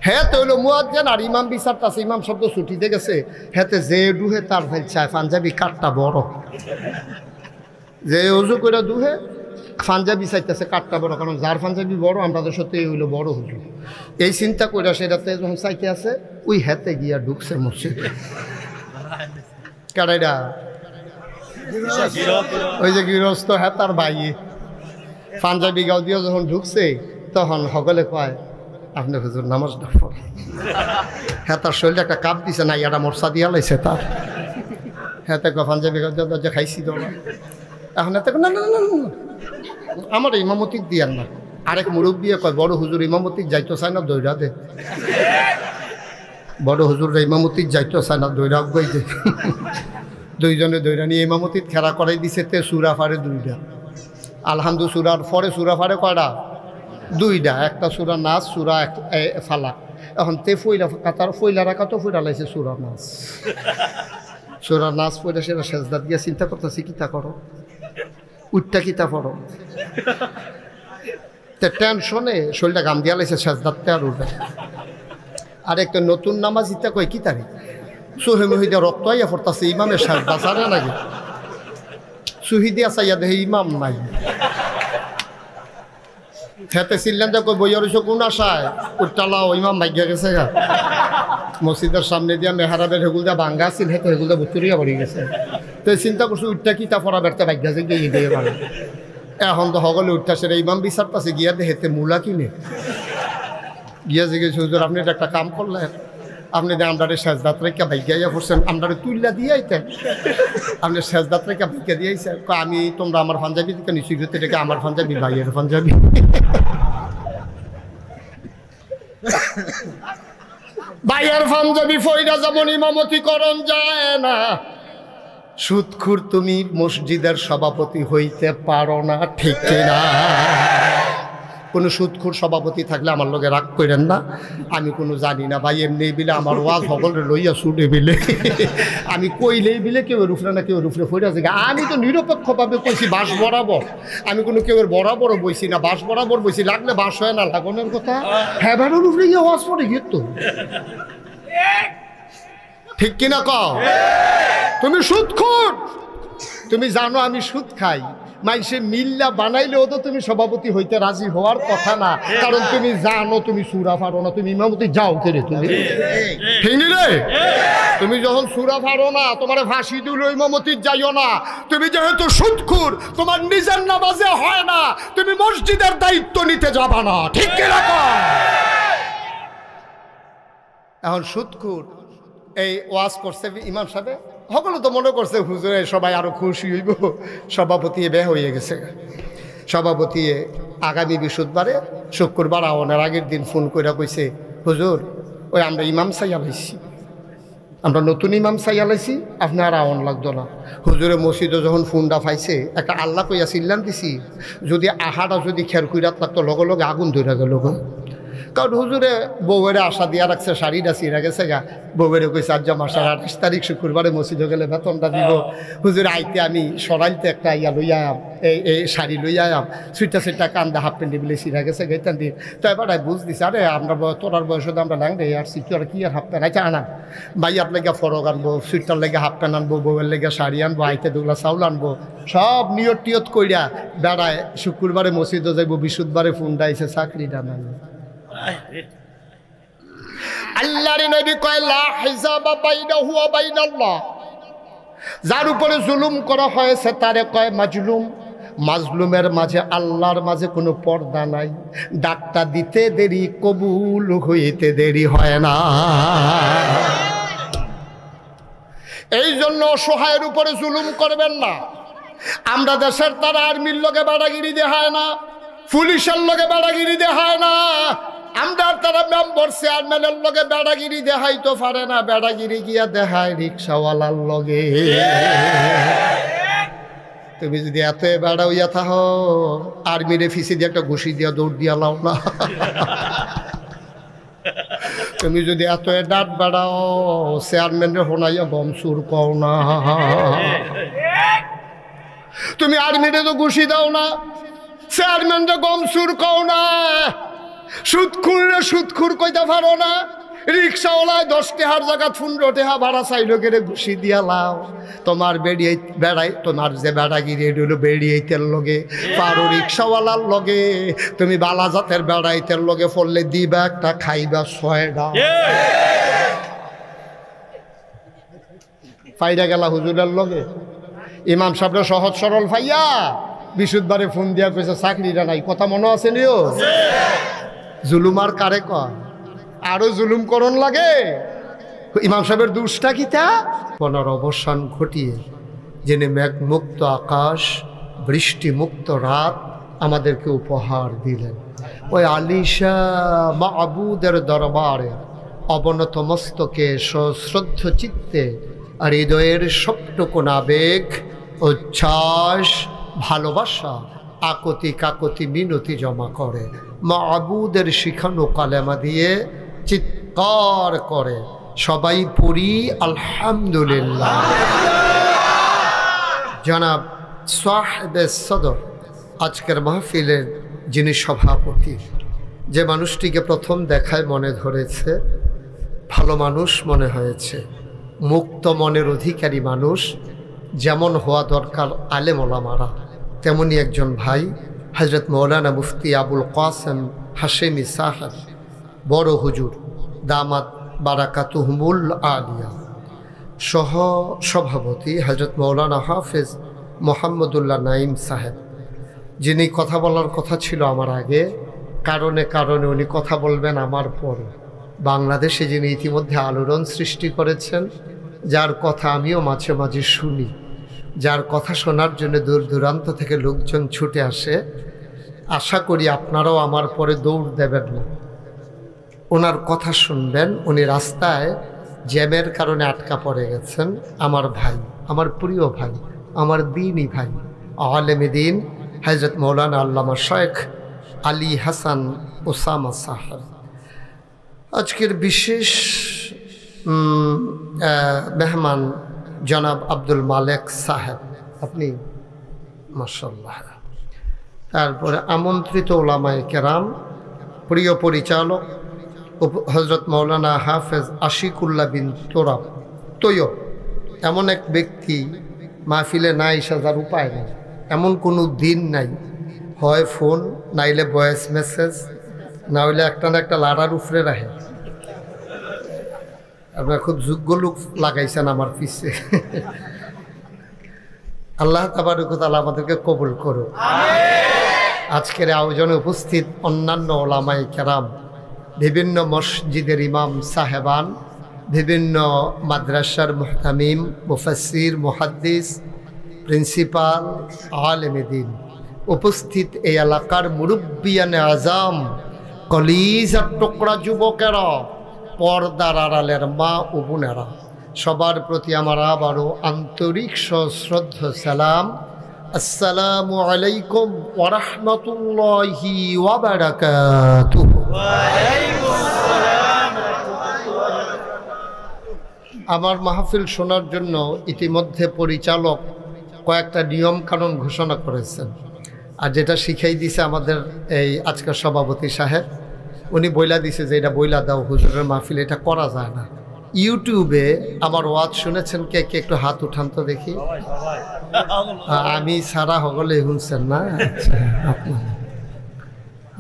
হ্যাঁ তো হইলো মুয়াজ্জিন আর ইমাম বিচারতে আছে। ইমাম শব্দ ছুটিতে গেছে, হ্যাঁতে যে ডুহে তার ভাই চায় পাঞ্জাবি কাঠটা বড়, যে অজু করে দুহে পাঞ্জাবি চাইতেছে কাঠটা বড়, কারণ যার পাঞ্জাবি বড় আমরা তো সত্যি হইলো বড় হুজুর। এই চিন্তা করে সেটাতে যখন চাইতে আছে, ওই হাতে গিয়া ঢুকছে মসজিদে। কারাইডা ওই যে গৃহস্থ, হ্যাঁ তার ভাই পাঞ্জাবি গাও দিয়ে যখন ঢুকছে, তখন সকলে কয় আপনি হুজুর নামাজটা পড়েন। হ্যাঁ তার শরীরে একটা কাপ দিছে না, ইয়াটা মরসা দিয়া লাইছে তার। হ্যাঁ তাকে পাঞ্জাবি গাও দিয়ে খাইছি তো না। এখন এত না না না না আমার ইমামতিক দিয়ার না। আরেক মুরব্বী কয় বড় হুজুর ইমামতিক যাইতো চায় না, দৈরা দে। বড় হুজুর ইমামতিক যাইতো চায় না, দৈরা গই দে। দুইজনে দৈরা নিয়ে ইমামতিত খেলা করাই দিছে। তে সুরা ফারে 2টা, আলহামদু সুরার পরে সুরা ফারে কয়টা? 2টা। একটা সুরা নাচ, সুরা ফালা। এখন তে ফইলা কাতার ফইলা রাখা তো ফইরা লাইছে সুরা নাচ। সুরা নাচ পড়ে সেটা সেজদাত গিয়ে চিন্তা করতেছি কিতা করো, উঠটা কিতা পড়ো। তে টেনশনে শরীরটা গাম দিয়া লাইছে সেজদাতে আর উঠে। আর একটা নতুন নামাজ ইত্যা কয় কি তারি সুহে মুহিদা রক্ত আইয়া পড়তাছে, ইমামের সেজদা ছাড়ে নাকি? সুহিদিয়া চাইয়া দেখে ইমাম নাই। খেতে ছিলেন যে কই বইয়া রইছো কোন আশায়, উঠটালাও ইমাম ভাগ্যা গেছে গা। মসজিদের সামনে দিয়া মেহারাবের হেগুল দিয়া ভাঙ্গা আছিল, হেতে হেগুল দিয়া বুতুরিয়া পড়ে গেছে। তো চিন্তা করছো উঠটা কিতা পড়া বেড়তে ভাগ্যা যে গিয়ে দিয়ে পারে। এখন তো সকলে উঠতেছে, ইমাম বিচার পাশে গিয়া দে হেতে মূলা কিনে গিয়া জিজ্ঞেস হুজুর আপনি এটা একটা কাম করলেন, আপনি আমরারে সেজদাত রেখা ভাগ্যাইয়া পড়ছেন, আমরারে তুল্লা দিয়ে আইতেন, আপনি সেজদাত রেখা ভাগ্যা দিয়ে আইছেন। আমি তোমরা আমার পাঞ্জাবি থেকে নিশ্চয় ঘুরতে রেখে আমার পাঞ্জাবি ভাইয়ের পাঞ্জাবি। ভাইয়ের পাঞ্জাবি ফইরা যেমন ইমামতি করণ যায় না, সুদখুর তুমি মসজিদের সভাপতি হইতে পারো না, ঠিক না? কোনো সুদখুর সভাপতি থাকলে আমার লোকে রাগ করেন না, আমি কোনো জানি না ভাই। এমনি বিলে আমার ওয়াজ সকলে লইয়া শুনে বিলে আমি কইলেই বিলে কেউ রুফরে না কেউ রুফরে ফইরা যায়। আমি তো নিরপেক্ষভাবে কইছি বাস বরাবর, আমি কোনো কেউ বরাবর বইছি না, বাস বরাবর বইছি। লাগলে বাস হয় না লাগানোর কথা, হ্যাঁ ভাইয়ের রুফরে গিয়ে ওয়াজ পড়ে গিয়ে তো ঠিক কিনা কও? তুমি সুদখোর, তুমি জানো আমি সুদ খাই, মাইসে মিল্লা বানাইলেও তো তুমি সভাপতি হইতে রাজি হওয়ার কথা না, কারণ তুমি জানো তুমি সুরা পারো না, তুমি ইমামতি যাও কেড়ে তুমি ঠিক রে। তুমি যখন সুরা পারো না, তোমার ফাঁসি দিল ইমামতি যাইও না। তুমি যেহেতু সুদখোর, তোমার নিজের নামাজে হয় না, তুমি মসজিদের দায়িত্ব নিতে যাবা না, ঠিক কিনা কও? এখন সুদখোর এই ওয়াজ করছে ইমাম সাহেব, সকলে তো মনে করছে হুজুরে সবাই আরো খুশি হইব, সভাপতি বে হয়ে গেছে। সভাপতি আগামী বৃহস্পতিবারে শুক্রবার আওয়ানোর আগের দিন ফোন করে কইছে, হুজুর ওই আমরা ইমাম সাইয়া লাইছি, আমরা নতুন ইমাম সাইয়া লাইছি, আপনার আওয়ান লাগতো না। হুজুরে মসজিদে যখন ফোনটা পাইছে একটা আল্লাহ কইয়া চিল্লান দিছি, যদি আহাটা যদি খের কুইরাত লাগতো লগে লগে আগুন ধরে গেল। কারণ হুজুরে বউয়ের আশা দিয়া রাখছে, শাড়িটা চিরা গেছে গা, বউয়েরে কইছে আজ মাসের 28 তারিখ শুক্রবারে মসজিদে গেলে বেতনটা দিব। হুজুরে আইতে আমি সরাইতে একটা ইয়া লইয়া আম, এই শাড়ি লইয়া আম, সুইটা কান্দা হাফ প্যান্ট বলে চিরা গেছে গেতান দিন। তো এবার বুঝ দিছে, আরে আমরা তোরার বয়সে আমরা ল্যাংড়ে আর সিটু আর কি আর হাফ প্যান্ট আইতে আনা, ভাইয়ার লেগে ফরক আনবো, সুইটার লেগে হাফ প্যান্ট আনবো, বউয়ের লেগে শাড়ি আনবো, আইতে দুগলা চাউল আনবো, সব নিয়ত টিয়ত কইরা বেড়ায় শুক্রবারে মসজিদে যাইব, বৃহস্পতিবারে ফোন দাইছে চাকরিটা নাই। আল্লাহর নবী কয় লা হিসাবা বাইনাহু ওয়া বাইনাল্লাহ, যার উপরে জুলুম করা হয়েছে তারে কয় মাজলুম। মাজলুমের মাঝে আল্লাহর মাঝে কোনো পর্দা নাই, ডাকটা দিতে দেরি কবুল হইতে দেরি হয় না। এই জন্য অসহায়ের উপরে জুলুম করবেন না। আমরা দেশের তারা আর্মির লগে বাড়াগিরি দেখায় না, পুলিশের লগে বাড়াগিরি দেখায় না, আমরা তারা মেম্বার চেয়ারম্যানের লগে বেড়াগিরি দেখাইতে পারে না, বেড়াগিরি গিয়া দেখায় রিক্সাওয়ালার লগে। তুমি যদি এত বেড়া হইয়া থাহ, আর্মিরে ফিসি দিয়ে একটা ঘুষি দিয়া দৌড় দিয়া লাও না। তুমি যদি এত ডাট বেড়াও, চেয়ারম্যানের হোনাইয়া গম সুর কও না। তুমি আর্মিরে তো ঘুষি দাও না, চেয়ারম্যানরে গম সুর কও না, সুদখুর কইতে পারো না, রিক্সাওয়ালায় 10 টাকার জায়গা 15 টাকা ভাড়া চাইলো কেড়ে ঘুষি দিয়া লাও। তোমার বেড়াই তোমার যে বেড়াগিরি এটা হলো বেড়িয়েতের লগে, পারো রিক্সাওয়ালার লগে। তুমি বালা জাতের বেড়াইতের লগে ফললে দিবা একটা, খাইবা 6টা। ফাইরা গেলা হুজুরের লগে, ইমাম সাহেবরা সহজ সরল ভাইয়া বৃহস্পতিবারে ফোন দিয়া কইছে চাকরিটা নাই, কথা মনে আছে নিও। জুলুমার কারে কয়, আরো জুলুম করণ লাগে। ইমাম সাহেবের দুষ্টা কিতা পনার অবসান ঘটিয়ে যিনি মেঘমুক্ত আকাশ, বৃষ্টি মুক্ত রাত আমাদেরকে উপহার দিলেন, ওই আলিশা মাবুদের দরবারে অবনত মস্তকে সশ্রদ্ধ চিত্তে আর হৃদয়ের সবটুকুন আবেগ, উচ্ছ্বাস, ভালোবাসা, আকতি কাকতি মিনতি জমা করে মাবুদের শিখানো কালেমা দিয়ে চিৎকার করে সবাই পড়ি আলহামদুলিল্লাহ। জনাব সাহেবে সদর আজকের মাহফিলের যিনি সভাপতি, যে মানুষটিকে প্রথম দেখায় মনে ধরেছে, ভালো মানুষ মনে হয়েছে, মুক্ত মনের অধিকারী মানুষ, যেমন হওয়া দরকার আলেম ওলামারা, তেমনি একজন ভাই হযরত মৌলানা মুফতি আবুল কাসেম হাশেমি সাহেব বড় হুজুর দামাত বারাকাতুহুমুল আলিয়া, সহ সভাপতি হযরত মৌলানা হাফেজ মোহাম্মদুল্লাহ নাইম সাহেব, যিনি কথা বলার কথা ছিল আমার আগে, কারণে উনি কথা বলবেন আমার পরে। বাংলাদেশে যিনি ইতিমধ্যে আলোড়ন সৃষ্টি করেছেন, যার কথা আমিও মাঝে মাঝে শুনি, যার কথা শোনার জন্য দূর দূরান্ত থেকে লোকজন ছুটে আসে, আশা করি আপনারাও আমার পরে দৌড় দেবেন না, ওনার কথা শুনবেন। উনি রাস্তায় জ্যামের কারণে আটকা পড়ে গেছেন। আমার ভাই, আমার প্রিয় ভাই, আমার দিনই ভাই, আলেমে দিন হযরত মৌলানা আল্লামা শেখ আলী হাসান ওসামা সাহেব। আজকের বিশেষ মেহমান জনাব আব্দুল মালেক সাহেব, আপনি মাশাআল্লাহ। তারপরে আমন্ত্রিত ওলামায়ে কেরাম, প্রিয় পরিচালক হযরত মৌলানা হাফেজ আশিকুল্লাহ বিন তোরাব তৈয়ব, এমন এক ব্যক্তি মাহফিলে না এসে যার উপায় নেই, এমন কোনো দিন নাই, হয় ফোন নাইলে ভয়েস মেসেজ, না হইলে একটা না একটা লাড়ার উফরে রাখে। আপনার খুব যোগ্য লোক লাগাইছেন আমার পিছে। আল্লাহ তাবারক ওয়া তাআলা আমাদেরকে কবুল করুন। আজকের আয়োজনে উপস্থিত অন্যান্য ওলামায়ে কেরাম, বিভিন্ন মসজিদের ইমাম সাহেবান, বিভিন্ন মাদ্রাসার মুহতামিম, মুফাসসির, মুহাদ্দিস, প্রিন্সিপাল, আলেমে দ্বীন, উপস্থিত এই এলাকার মুরব্বিয়ানে আজম, কলিজার টুকরা যুবকেরা, পর্দার আড়ালের মা ও বোনেরা, সবার প্রতি আমার আবারও আন্তরিক সশ্রদ্ধ সালাম। আসসালামু আলাইকুম ওয়া রাহমাতুল্লাহি ওয়া বারাকাতুহু। আমার মাহফিল শোনার জন্য ইতিমধ্যে পরিচালক কয়েকটা নিয়ম কানুন ঘোষণা করেছেন, আর যেটা শিখাই দিছে আমাদের এই আজকের সভাপতি সাহেব, উনি বইলা দিছে যে এটা বইলা দাও হুজুরের মাহফিল, এটা করা যায় না। ইউটিউবে আমার ওয়াজ শুনেছেন কে কে? একটু হাত উঠান তো দেখি। আমি সারা হগলে শুনছেন না?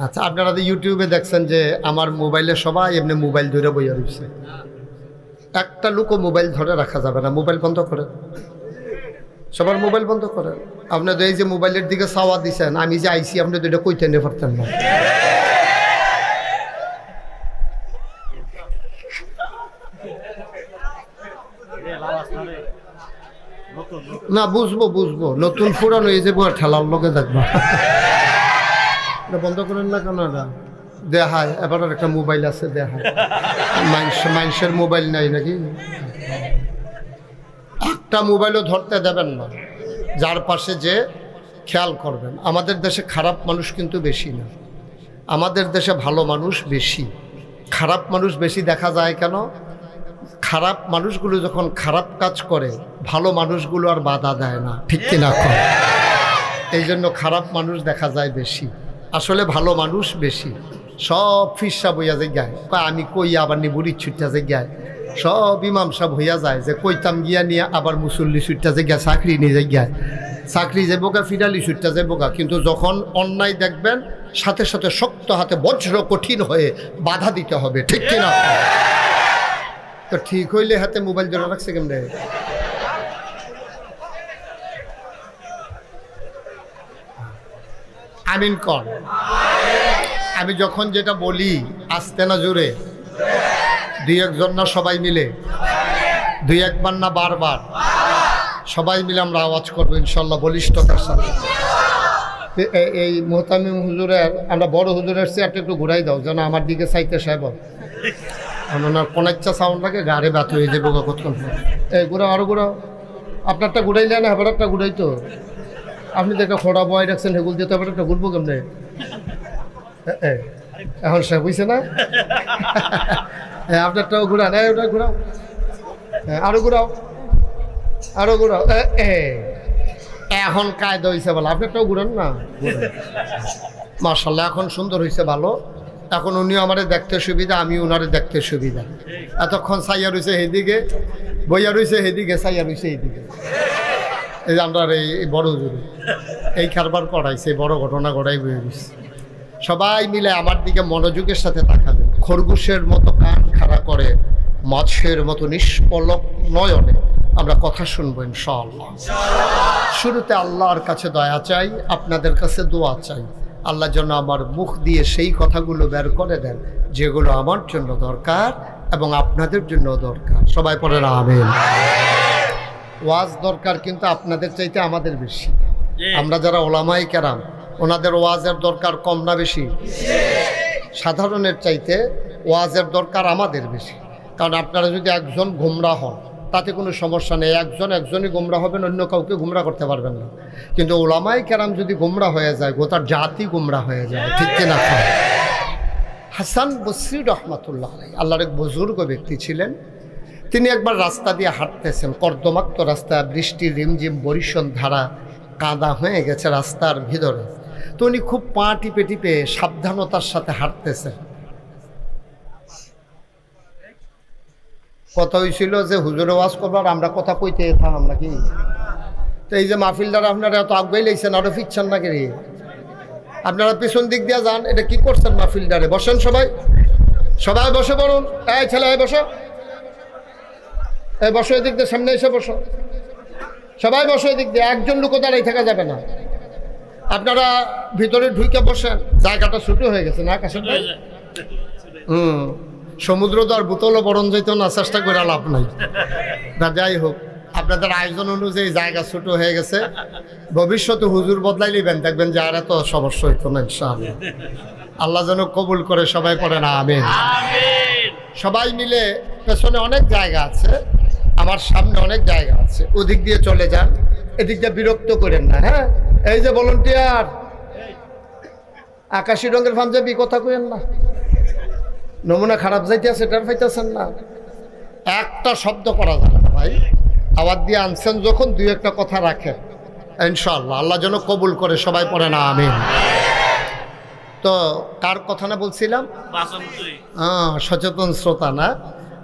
আচ্ছা, আপনারা তো ইউটিউবে দেখছেন যে আমার মোবাইলে সবাই এমনি মোবাইল ধরে বইয়া রয়েছে। একটা লোকও মোবাইল ধরে রাখা যাবে না, মোবাইল বন্ধ করেন, সবার মোবাইল বন্ধ করেন। আপনাদের এই যে মোবাইলের দিকে চাওয়া দিচ্ছেন, আমি যে আইসি আপনি তো এটা কইতে নিয়ে পারতেন না। না বুঝবো বুঝবো, নতুন পুরানো এই যে ঠেলার লোকে দেখবো। বন্ধ করেন না কেন? এটা দেখায় এবার একটা মোবাইল আছে, দেখায় মানুষের মোবাইল নাই নাকি? একটা মোবাইলও ধরতে দেবেন না, যার পাশে যে খেয়াল করবেন। আমাদের দেশে খারাপ মানুষ কিন্তু বেশি না, আমাদের দেশে ভালো মানুষ বেশি। খারাপ মানুষ বেশি দেখা যায় কেন? খারাপ মানুষগুলো যখন খারাপ কাজ করে ভালো মানুষগুলো আর বাধা দেয় না, ঠিক কিনা? এই জন্য খারাপ মানুষ দেখা যায় বেশি, আসলে ভালো মানুষ বেশি। সব ফিরসা বইয়া যে গায়, আমি কই আবার নিবুড়ি ছুটটা যে গায়, সব ইমাম সাহেব হইয়া যায় যে কইতাম গিয়া নিয়ে আবার মুসল্লি ছুটটা যে গা, চাকরি নিয়ে যে গায়, চাকরি যে বোকা, ফিরালি ছুটটা যে বোকা। কিন্তু যখন অন্যায় দেখবেন সাথে সাথে শক্ত হাতে বজ্র কঠিন হয়ে বাধা দিতে হবে, ঠিক কিনা? তো ঠিক হইলে হাতে মোবাইল ধরে রাখছে কেমনে? আমিন কর। আমি যখন যেটা বলি আস্তে না জোরে, দুই একজন না সবাই মিলে, দুই একবার না বারবার, সবাই মিলে আমরা আওয়াজ করবো ইনশাল্লাহ বলিষ্ঠতার সাথে। এই মোহতামিম হুজুরের, আমরা বড় হুজুরের চেয়ারটা একটু ঘুরাই দাও যেন আমার দিকে চাইতে সাহেব, ওনার কোন ইচ্ছা সাউন্ড লাগে, গাড়ি ব্যথ হয়ে যাবো কতক্ষণ। এই ঘুরাও, আরো ঘুরাও। আপনারটা ঘুরাইলে না, এবার একটা ঘুরাই তো। আপনি তো একটা খোড়া বয় রাখছেন, হেগুল দিয়ে তো এবার একটা ঘুরবো কেমনে? এখন সে বুঝছে না? হ্যাঁ, আপনারটাও ঘুরান, ওটা ঘুরাও, আরো ঘুরাও, আরো ঘুরাও। এখন কায়দা হয়েছে বলো, আপনারটাও ঘুরান না। মাশাআল্লাহ, এখন সুন্দর হয়েছে, ভালো। এখন উনিও আমারে দেখতে সুবিধা, আমি ওনারে দেখতে সুবিধা। এতক্ষণ সাইয়া রয়েছে সেদিকে, বইয়া রয়েছে সেদিকে, সাইয়া রয়েছে এইদিকে। এই যে আমরা এই বড় হুজুরে এই কারবার করাইছে, বড় ঘটনা ঘটাই বয়ে রয়েছে। সবাই মিলে আমার দিকে মনোযোগের সাথে তাকাবেন। খরগোশের মতো কান খাড়া করে, মৎস্যের মতো নিষ্পলক নয়নে আমরা কথা শুনবো ইনশাআল্লাহ। শুরুতে আল্লাহর কাছে দয়া চাই, আপনাদের কাছে দোয়া চাই। আল্লাহ যেন আমার মুখ দিয়ে সেই কথাগুলো বের করে দেন যেগুলো আমার জন্য দরকার এবং আপনাদের জন্য দরকার। সবাই পড়েন আমিন। ওয়াজ দরকার কিন্তু আপনাদের চাইতে আমাদের বেশি। আমরা যারা ওলামায়ে কেরাম, ওনাদের ওয়াজের দরকার কম না বেশি? সাধারণের চাইতে ওয়াজের দরকার আমাদের বেশি। কারণ আপনারা যদি একজন গোমরাহ হন তাতে কোনো সমস্যা নেই, একজনই গোমরা হবেন, অন্য কাউকে গোমরা করতে পারবেন না। কিন্তু ওলামায়ে কেরাম যদি গোমরা হয়ে যায়, গোটা জাতি গোমরা হয়ে যায়, ঠিক কিনা? হাসান বসরি রহমাতুল্লাহ আলাইহি আল্লাহর এক বুজুর্গ ব্যক্তি ছিলেন। তিনি একবার রাস্তা দিয়ে হাঁটতেছেন, কর্দমাক্ত রাস্তা, বৃষ্টির রিমঝিম বরিশন ধারা, কাদা হয়ে গেছে রাস্তার ভিতরে। তো উনি খুব পা টিপে টিপে সাবধানতার সাথে হাঁটতেছেন। কথা হয়েছিল যে হুজুরে ওয়াজ করবার, আমরা কথা কইতে থাম নাকি? তো এই যে মাহফিলদার আপনারা এত আগে লাইছেন, আরো ফিরছেন না কে? আপনারা পেছন দিক দিয়ে যান। এটা কি করছেন মাহফিলদারে? বসেন সবাই, সবাই বসে পড়ুন। এই ছেলে, এই বসো, এই বসো, এদিক দিয়ে সামনে এসে বসো, সবাই বসো এদিক দিয়ে। একজন লোকও দাঁড়াই থাকা যাবে না। আপনারা ভিতরে ঢুকে বসেন, জায়গাটা ছোট হয়ে গেছে না? আকাশে সমুদ্র তো আর বোতলও বরণ যাইতো না, চেষ্টা করে লাভ নাই। যাই হোক, আপনাদের আয়োজন অনুযায়ী জায়গা ছোট হয়ে গেছে, ভবিষ্যতে হুজুর বদলাই নেবেন, দেখবেন যে আর এত সমস্যা হইতো না ইনশাআল্লাহ। আল্লাহ যেন কবুল করে, সবাই পড়ে না আমিন। সবাই মিলে, পেছনে অনেক জায়গা আছে, আমার সামনে অনেক জায়গা আছে, ওদিক দিয়ে চলে যান, এদিক দিয়ে বিরক্ত করেন না। হ্যাঁ, এই যে ভলান্টিয়ার, আকাশি রঙের পাঞ্জাবি, কথা কইেন না, নমুনা খারাপ যাইতে আছে, এটার পাইতেছেন না, একটা শব্দ করা যাবে না ভাই। আওয়াজ দিয়ে আনছেন যখন, দুই একটা কথা রাখেন ইনশাআল্লাহ, আল্লাহ যেন কবুল করে, সবাই পড়ে না আমিন। তো কার কথা না বলছিলাম? সচেতন শ্রোতা না,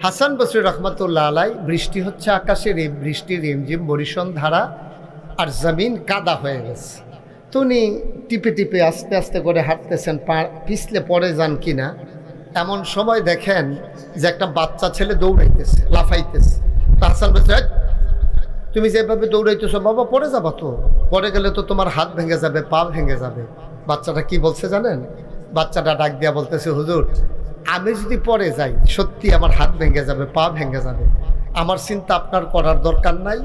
হাসান বসরি রহমতুল্লাহ আলাই। বৃষ্টি হচ্ছে আকাশে, বৃষ্টি রিমঝিম বরিশন ধারা, আর জমিন কাদা হয়ে গেছে। তো উনি টিপে টিপে আস্তে আস্তে করে হাঁটতেছেন, পিছলে পড়ে যান কিনা। এমন সময় দেখেন যে একটা বাচ্চা ছেলে দৌড়াইতেছে, লাফাইতেছে। তো হাসান বসরি, তুমি যেভাবে দৌড়াইতেছো বাবা, পড়ে যাবা তো, পড়ে গেলে তো তোমার হাত ভেঙে যাবে, পা ভেঙে যাবে। বাচ্চাটা কি বলছে জানেন? বাচ্চাটা ডাক দিয়া বলতেছে, হুজুর আমি যদি পড়ে যাই সত্যি আমার হাত ভেঙে যাবে, পা ভেঙে যাবে, আমার চিন্তা আপনার করার দরকার নাই,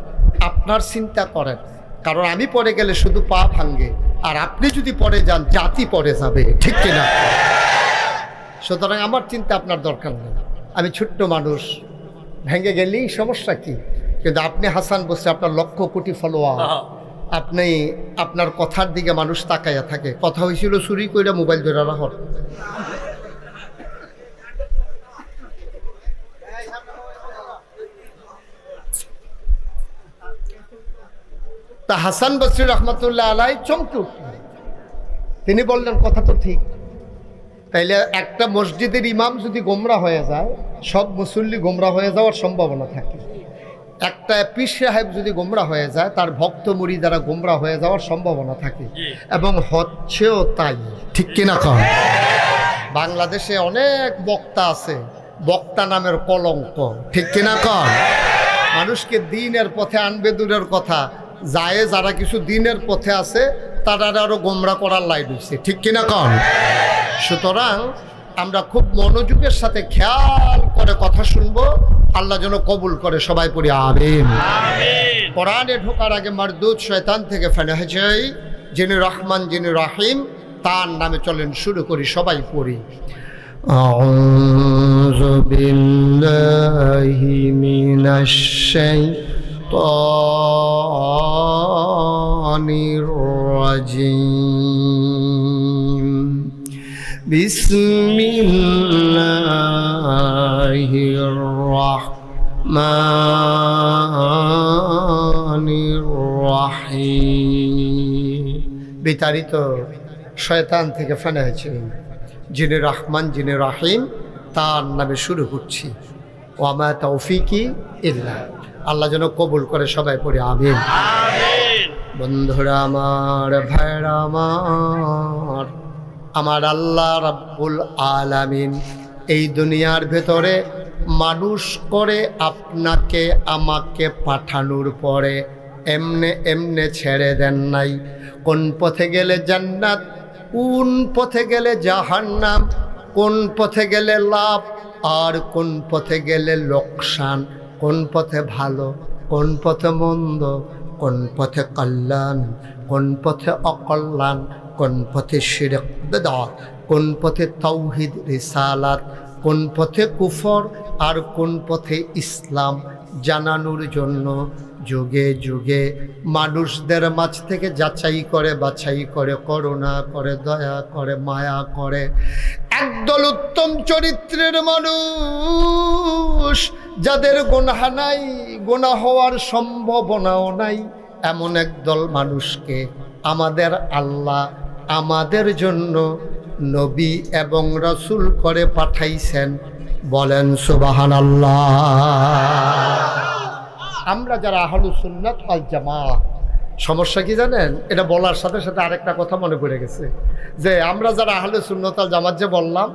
আপনার চিন্তা করেন, কারণ আমি পড়ে গেলে শুধু পা ভাঙে, আর আপনি যদি পড়ে যান জাতি পড়ে যাবে, ঠিক কিনা? সুতরাং আমার চিন্তা আপনার দরকার নেই, আমি ছোট্ট মানুষ, ভেঙে গেলেই সমস্যা কি? কিন্তু আপনি হাসান বসরি, আপনার লক্ষ কোটি ফলোয়ার, আপনি আপনার কথার দিকে মানুষ তাকাইয়া থাকে। কথা হয়েছিল চুরি কইরা মোবাইল ধরে রাখর। তা হাসান বসরি রহমতুল্লাহ আলাই চমকে উঠলেন, তিনি বললেন কথা তো ঠিক, তাইলে একটা মসজিদের ইমাম যদি গোমরা হয়ে যায়, সব মুসল্লি গোমরা হয়ে যাওয়ার সম্ভাবনা থাকে। একটা পীর সাহেব যদি গোমরা হয়ে যায়, তার ভক্ত মুরিদারা গোমরা হয়ে যাওয়ার সম্ভাবনা থাকে, এবং হচ্ছেও তাই, ঠিক কিনা কন? বাংলাদেশে অনেক বক্তা আছে, বক্তা নামের কলঙ্ক, ঠিক কিনা কন? মানুষকে দিনের পথে আনবে দূরের কথা, যায় যারা কিছু দিনের পথে আছে তারা আরো গোমরা করার লাইট হচ্ছে, ঠিক কিনা কন? সুতরাং আমরা খুব মনোযোগের সাথে খেয়াল করে কথা শুনবো, আল্লাহ যেন কবুল করে, সবাই পড়ি আমিন। কোরআনে ঢোকার আগে মারদুদ শয়তান থেকে ফেনা চাই, যিনি রহমান যিনি রহিম, তার নামে চলেন শুরু করি, সবাই পড়ি। আউযু বিল্লাহি মিনাশ শাইতানির রাজিম। বিসমিল্লাহির রাহমানির রাহিম। বিতাড়িত শয়তান থেকে ফেনা হয়েছে, যিনি রহমান যিনি রহিম, তার নামে শুরু করছি। ওয়ামা তৌফিকি ইল্লা, আল্লাহ যেন কবুল করে, সবাই পড়ে আমিন। বন্ধুরা আমার, ভাইরা আমার, আমার আল্লাহ রাব্বুল আলামিন এই দুনিয়ার ভেতরে মানুষ করে আপনাকে আমাকে পাঠানোর পরে এমনে এমনে ছেড়ে দেন নাই। কোন পথে গেলে জান্নাত, কোন পথে গেলে জাহান্নাম, কোন পথে গেলে লাভ আর কোন পথে গেলে লোকসান, কোন পথে ভালো কোন পথে মন্দ, কোন পথে কল্যাণ কোন পথে অকল্যাণ, কোন পথে শিরক বিদআত, কোন পথে তাওহীদ রিসালাত, কোন পথে কুফর আর কোন পথে ইসলাম জানানোর জন্য যুগে যুগে মানুষদের মাঝ থেকে যাচাই করে বাছাই করে, করুণা করে, দয়া করে, মায়া করে একদল উত্তম চরিত্রের মানুষ, যাদের গুনাহ নাই, গুনাহ হওয়ার সম্ভাবনাও নাই, এমন একদল মানুষকে আমাদের আল্লাহ আমাদের জন্য নবী এবং রাসূল করে পাঠাইছেন। বলেন সুবহানাল্লাহ। আমরা যারা আহলুস সুন্নাত ওয়াল জামাত, সমস্যা কি জানেন? এটা বলার সাথে সাথে আরেকটা কথা মনে পড়ে গেছে, যে আমরা যারা আহলুস সুন্নাত ওয়াল জামাত যে বললাম,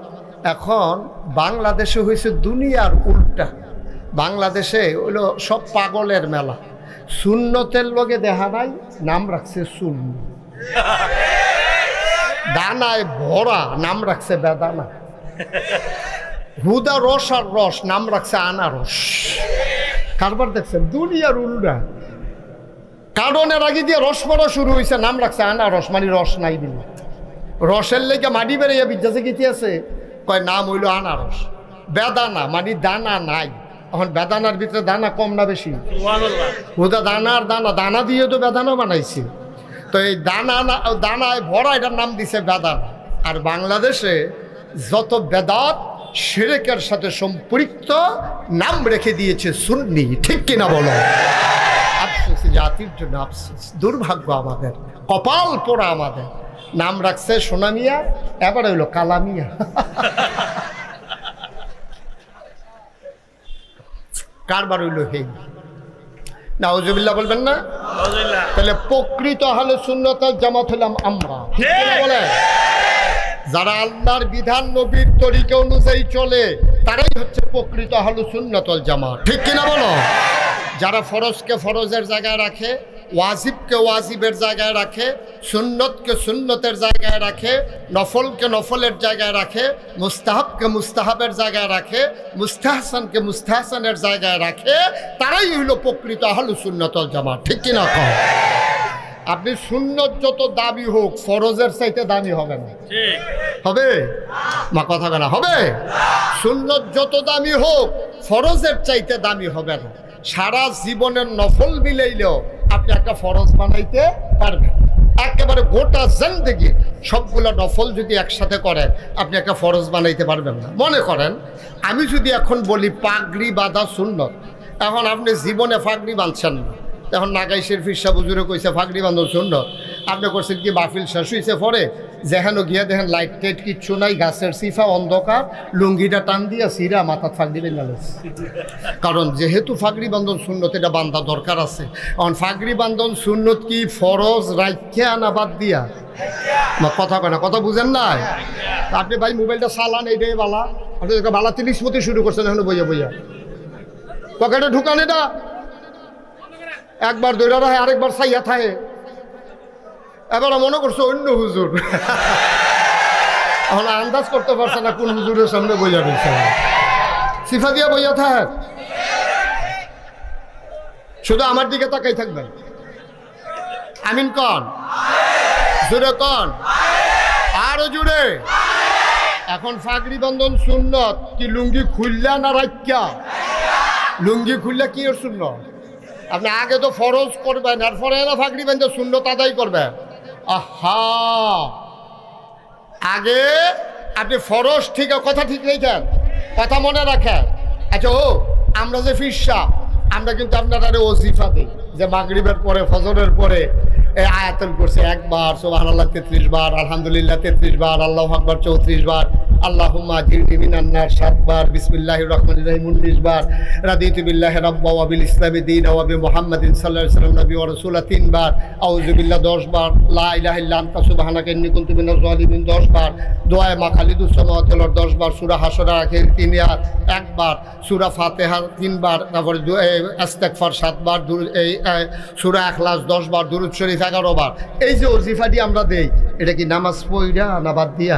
এখন বাংলাদেশে হয়েছে দুনিয়ার উল্টা। বাংলাদেশে হইলো সব পাগলের মেলা, সুন্নতের লগে দেখা নাই, নাম রাখছে শূন্য, দানায় ভরা নাম রাখছে বেদানা, হুদা রস আর রস নাম রাখছে আনারস, কারবার দেখছেন দুনিয়ার উল্টা। কারণের আগে দিয়ে রস পড়া শুরু হয়েছে, নাম রাখছে আনারস, মানে রস নাই দিল। রসের লেগে মাটি বেড়ে বিদ্যাসে গীতি আছে, কয় নাম হইল আনারস। বেদানা মানে দানা নাই। এখন বেদানার ভিতরে দানা কম না বেশি? ওটা দানার দানা, দানা দিয়ে তো বেদানা বানাইছে। তো এই দানায় ভরা এটার নাম দিছে বেদানা। আর বাংলাদেশে যত বেদাত শিরকের সাথে সম্পৃক্ত নাম রেখে দিয়েছে সুন্নি। ঠিক কিনা বলো? আফসোস, জাতির জন্য আফসোস, দুর্ভাগ্য আমাদের, কপাল পোড়া আমাদের। নাম রাখছে সোনামিয়া, এবার হইল কালামিয়া। কারবার হইল হেই। নাউজুবিল্লাহ বলবেন না? তাহলে প্রকৃত আহলে সুন্নাত ওয়াল জামাত হলাম আমরা। ঠিক কিনা বলে? যারা আল্লাহর বিধান নবীর তরিকা অনুযায়ী চলে তারাই হচ্ছে প্রকৃত আহলে সুন্নাত ওয়াল জামাত। ঠিক কিনা বলো? যারা ফরজকে ফরজের জায়গায় রাখে, ওয়াজিবকে ওয়াজিবের জায়গায় রাখে, সুন্নতকে সুন্নতের জায়গায় রাখে, নফলকে নফলের জায়গায় রাখে, মুস্তাহাবকে মুস্তাহাবের জায়গায় রাখে, মুস্তাহসানকে মুস্তাহসানের জায়গায় রাখে, তারাই হইল প্রকৃত আহলে সুন্নাত ওয়াল জামাত। ঠিক কিনা কও? আপনি সুন্নত যত দাবি হোক, ফরজের চাইতে দামি হবে না। হবে? মা কথা বলে হবে? সুন্নত যত দামি হোক, ফরজের চাইতে দামি হবে না। সারা জীবনের নফল মিলাইলেও আপনি একটা ফরজ বানাইতে পারবেন। একেবারে গোটা জিন্দেগি সবগুলো নফল যদি একসাথে করেন, আপনি একটা ফরজ বানাইতে পারবেন না। মনে করেন আমি যদি এখন বলি পাগড়ি বাঁধা সুন্নত, এখন আপনি জীবনে পাগড়ি বাঁধছেন না, এখন নাগাইশের ফিরসা বুজুরে কইছে ফাগড়ি বান্ধব শূন্য, আপনি করছেন কি বাফিল শেষ হয়েছে পরে যেখানে গিয়া দেখেন লাইট টাইট কিচ্ছু নাই, গাছের সিফা অন্ধকার, লুঙ্গিটা টান দিয়া সিরা মাথার ফাগড়ি বেঁধে। কারণ যেহেতু ফাগড়ি বান্ধন সুন্নত, এটা বান্ধা দরকার আছে। এখন ফাগড়ি বান্ধন সুন্নত কি ফরজ রাইখা না বাদ দিয়া? কথা কয় না, কথা বুঝেন না? আপনি ভাই মোবাইলটা চালান, এইটাই বালা, আপনি বালা 30 মতি শুরু করছেন এখন বইয়া বইয়া পকেটে ঢুকান। এটা একবার দৈরা রাখে, আরেকবার চাইয়া থাকে। এবার মনে করছে অন্য হুজুর, এখন আন্দাজ করতে পারছে না কোন হুজুরের সামনে বইয়া রয়েছে। সিফা দিয়া বইয়া থাক, শুধু আমার দিকে তাকাই থাকবেন। আমিন কন, জুড়ে কন, আরো জুড়ে। এখন ফাগড়ি বন্ধন সুন্নত কি লুঙ্গি খুললা না রাখা? লুঙ্গি খুললা কি ওর সুন্নত? আপনি আগে তো ফরজ করবেন, এরপরে না ফাগড়ি বেঁধে সুন্নত আদায় করবেন। আহা, আগে আপনি ফরজ ঠিক কথা ঠিক রেখেন, কথা মনে রাখেন। আচ্ছা ও আমরা যে ফিরসা, আমরা কিন্তু আপনারা ওজিফা দিই যে মাগরিবের পরে ফজরের পরে এই আয়াতুল কুরসি একবার, সুবহানাল্লাহ 33 বার, আলহামদুলিল্লাহ 33 বার, আল্লাহু আকবার 34 বার, আল্লাহুম্মা আজিরনি মিনান নার 7 বার, বিসমিল্লাহির রহমানির রহিম 19 বার, রাদিতু বিল্লাহি রাব্বা ওয়া বিল ইসলামি দীন ওয়া বি মুহাম্মাদিন সাল্লাল্লাহু আলাইহি ওয়াসাল্লাম নবী ওয়া রাসূলা 3 বার, আউযু বিল্লাহ 10 বার, লা ইলাহা ইল্লা আনতা সুবহানাকা ইন্নী কুনতু মিনাজ জালিমিন 10 বার, দোয়ায়ে মা খালিদুস সামাওয়াতি ওয়াল আরদ 10 বার, সূরা হাসরের আখির 3 বার 1 বার, সূরা ফাতিহা 3 বার, তারপরে ইস্তিগফার 7 বার, এই সূরা ইখলাস 10 বার, দুরূদ শরীফ 11 বার। এই যে ওজিফাটি আমরা দেই, এটা কি নামাজ পড়া না বাদ দিয়া?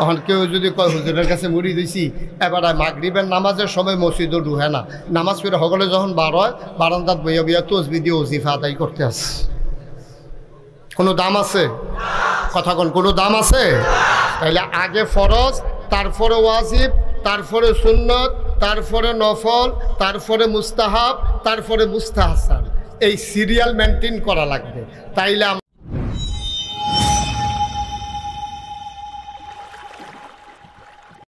এখন কেউ যদি কয় হুজুরের কাছে মুড়ি দিছি, এবার মাগরিবের নামাজের সময় মসজিদও ঢুহে না, নামাজ পড়ে সকলে যখন বার হয় বারান্দাত বইয়া বইয়া তসবিহ দিয়ে ওজিফা আদায় করতে আসে। কোনো দাম আছে? কথা কোন কোনো দাম আছে? তাইলে আগে ফরজ, তারপরে ওয়াজিব, তারপরে সুন্নত, তারপরে নফল, তারপরে মুস্তাহাব, তারপরে মুস্তাহসান। এই সিরিয়াল মেনটেন করা লাগবে। তাইলে